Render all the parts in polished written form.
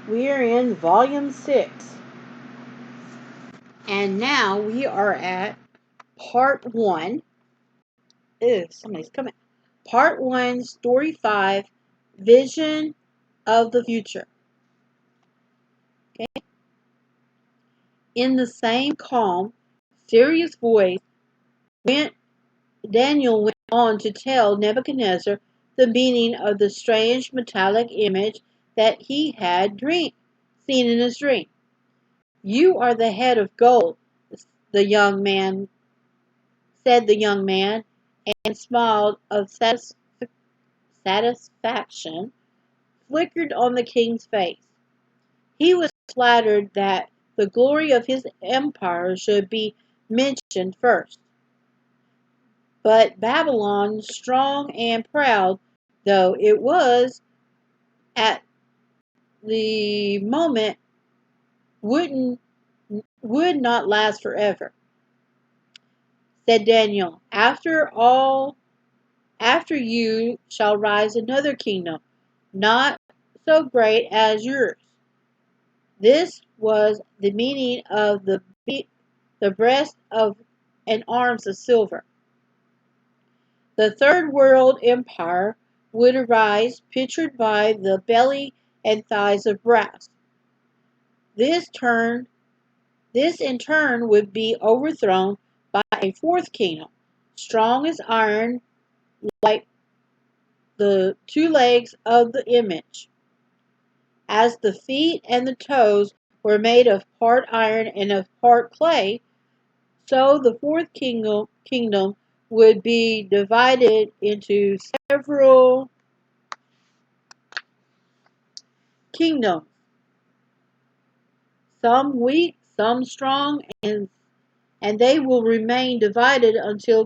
We are in volume 6. And now we are at part 1. Ew, somebody's coming. Part 1, story 5, Vision of the Future. Okay. In the same calm, serious voice, Daniel went on to tell Nebuchadnezzar the meaning of the strange metallic image that he had seen in his dream. You are the head of gold, the young man said the young man, and smiled of satisfaction flickered on the king's face. He was flattered that the glory of his empire should be mentioned first. But Babylon, strong and proud though it was at the moment, would not last forever, said Daniel. After you shall rise another kingdom, not so great as yours. This was the meaning of the breast of and arms of silver. The third world empire would arise, pictured by the belly and thighs of brass. This in turn would be overthrown by a fourth kingdom, strong as iron, like the two legs of the image. As the feet and the toes were made of part iron and of part clay, so the fourth kingdom would be divided into several kingdoms, some weak, some strong, and they will remain divided till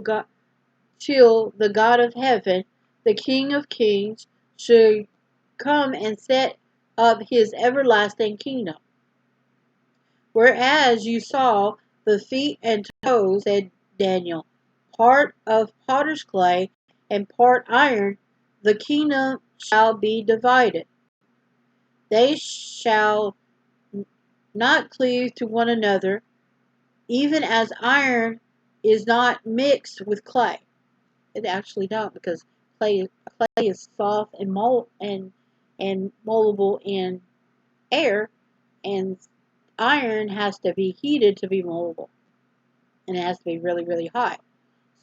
the God of heaven, the King of kings, should come and set up his everlasting kingdom. Whereas you saw the feet and toes, said Daniel, part of potter's clay and part iron, the kingdom shall be divided. They shall not cleave to one another, even as iron is not mixed with clay. It actually don't, because clay is soft and moldable in air, and iron has to be heated to be moldable, and it has to be really, really hot.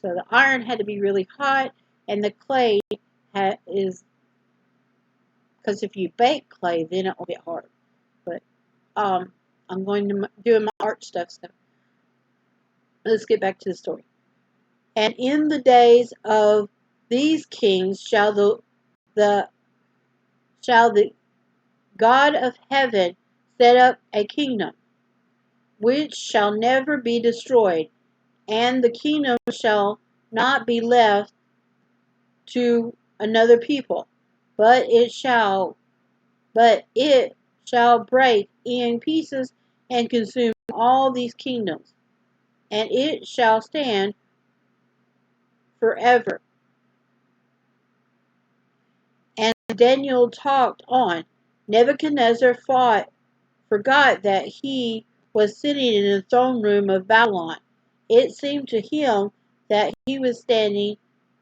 So the iron had to be really hot, and the clay is, because if you bake clay, then it will get hard. But I'm going to do my art stuff, so let's get back to the story. And in the days of these kings shall the God of heaven set up a kingdom which shall never be destroyed, and the kingdom shall not be left to another people, but it shall break in pieces and consume all these kingdoms, and it shall stand forever. And Daniel talked on. Nebuchadnezzar forgot that he was sitting in the throne room of Babylon. It seemed to him that he was standing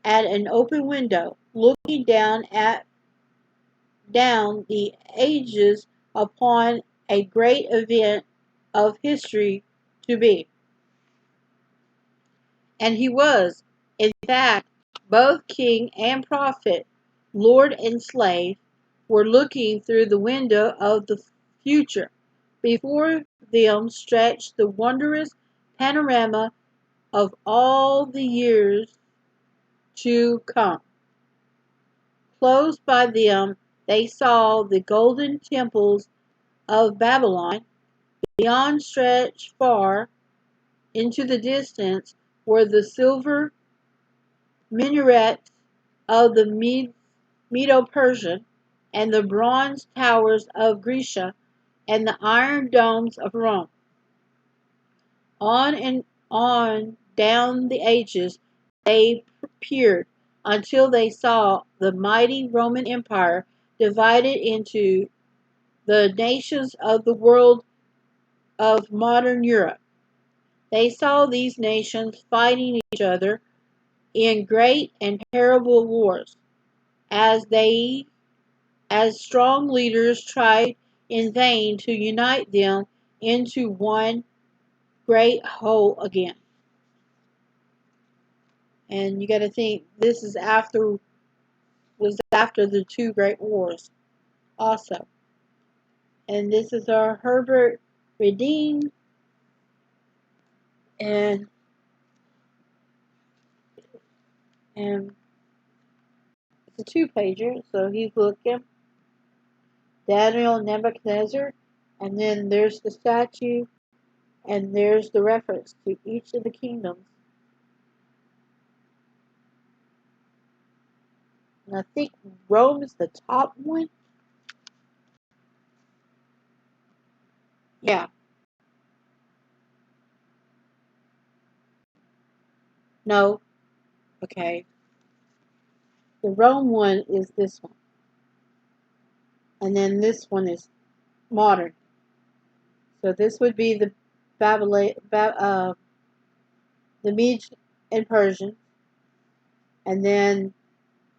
at an open window, looking down the ages upon a great event of history to be. And he was, in fact, both king and prophet, lord and slave, were looking through the window of the future. Before them stretched the wondrous panorama of all the years to come. Close by them they saw the golden temples of Babylon. Beyond stretched far into the distance were the silver minarets of the Medo-Persian, and the bronze towers of Grecia, and the iron domes of Rome. On and on down the ages they peered, until they saw the mighty Roman Empire divided into the nations of the world of modern Europe. They saw these nations fighting each other in great and terrible wars, as they, as strong leaders tried in vain to unite them into one great whole again. And you got to think this is after was after the two great wars also. And this is our Herbert Redeem, and and it's a two-pager. So he's looking Daniel, Nebuchadnezzar, and then there's the statue, and there's the reference to each of the kingdoms. And I think Rome is the top one. Yeah. No. Okay. The Rome one is this one. And then this one is modern. So this would be the the Medes and Persian. And then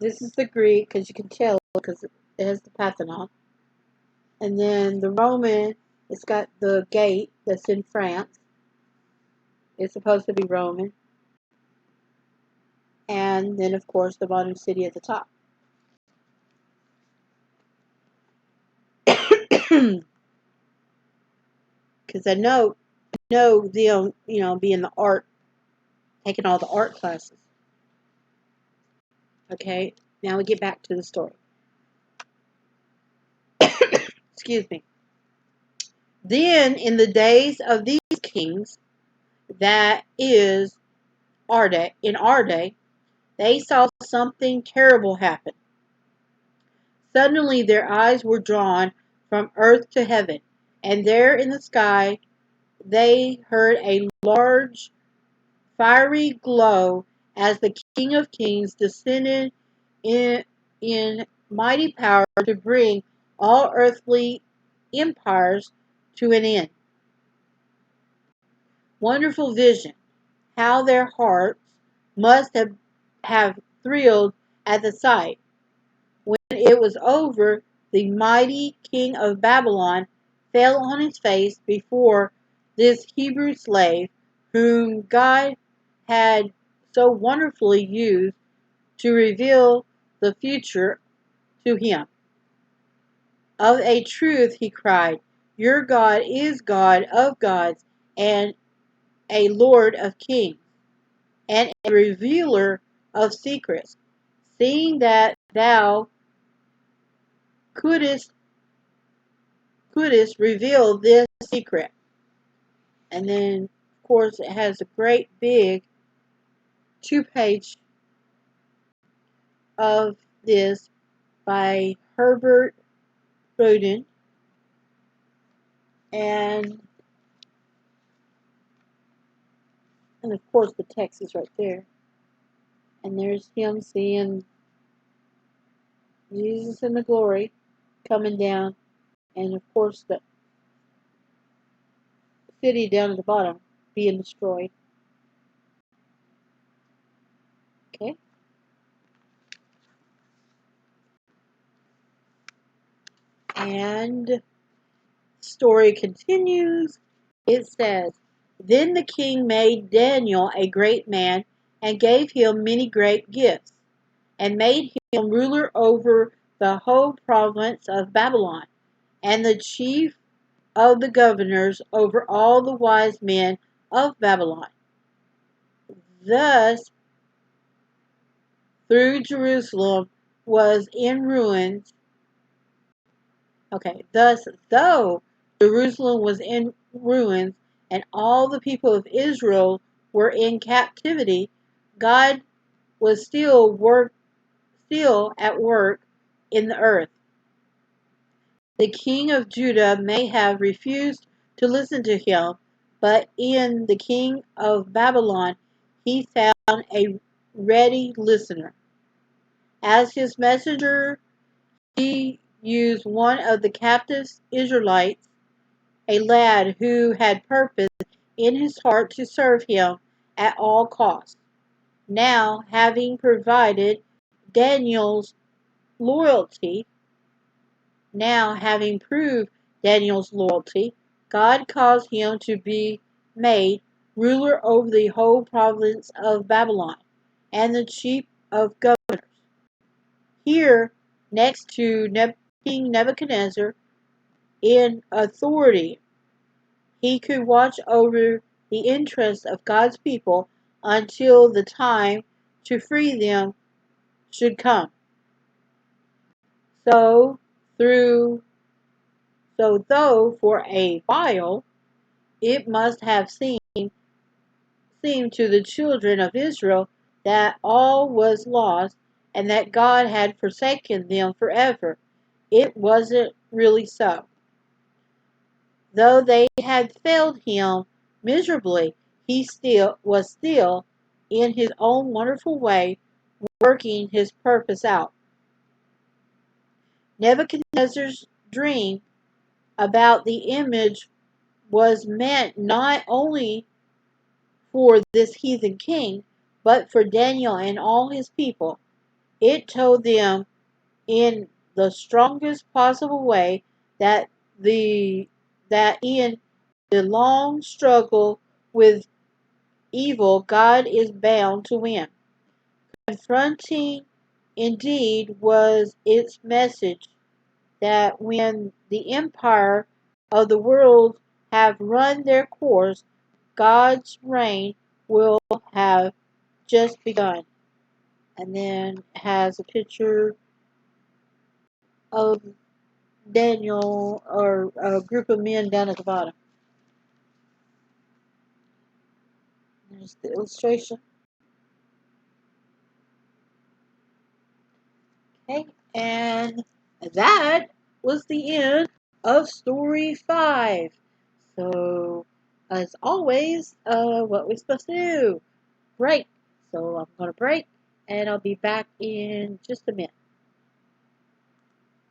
this is the Greek, because you can tell because it has the Parthenon. And then the Roman, it's got the gate that's in France. It's supposed to be Roman. And then, of course, the modern city at the top. Because I know them, being the art, taking all the art classes. Okay, now we get back to the story. Excuse me. Then, in the days of these kings, that is in our day, they saw something terrible happen. Suddenly their eyes were drawn from earth to heaven, and there in the sky they heard a large fiery glow as the King of Kings descended in mighty power to bring all earthly empires to an end. Wonderful vision. How their hearts must have thrilled at the sight. When it was over, the mighty king of Babylon fell on his face before this Hebrew slave, whom God had so wonderfully used to reveal the future to him. Of a truth, he cried, your God is God of gods and a Lord of kings, and a revealer of secrets, seeing that thou couldst reveal this secret. And then, of course, it has a great big two-page of this by Herbert Roden. And of course, the text is right there. And there's him seeing Jesus in the glory coming down. And of course, the city down at the bottom being destroyed. Okay. And story continues. It says, then the king made Daniel a great man and gave him many great gifts, and made him ruler over the whole province of Babylon, and the chief of the governors over all the wise men of Babylon. Thus, through Jerusalem was in ruins. Okay, thus, though Jerusalem was in ruins and all the people of Israel were in captivity, God was still at work in the earth. The king of Judah may have refused to listen to him, but in the king of Babylon he found a ready listener. As his messenger, he use one of the captive Israelites, a lad who had purpose in his heart to serve him at all costs. Now, Daniel's loyalty, having proved Daniel's loyalty, God caused him to be made ruler over the whole province of Babylon and the chief of governors. Here, next to King Nebuchadnezzar, in authority, he could watch over the interests of God's people until the time to free them should come. So, though for a while it must have seemed to the children of Israel that all was lost and that God had forsaken them forever, it wasn't really so. Though they had failed him miserably, he was still, in his own wonderful way, working his purpose out. Nebuchadnezzar's dream about the image was meant not only for this heathen king, but for Daniel and all his people. It told them in the strongest possible way that in the long struggle with evil, God is bound to win. Confronting indeed was its message that when the empire of the world have run their course, God's reign will have just begun. And then has a picture of Daniel or a group of men down at the bottom. There's the illustration. Okay, and that was the end of story 5. So, as always, what we're supposed to do? Break. So I'm going to break, and I'll be back in just a minute.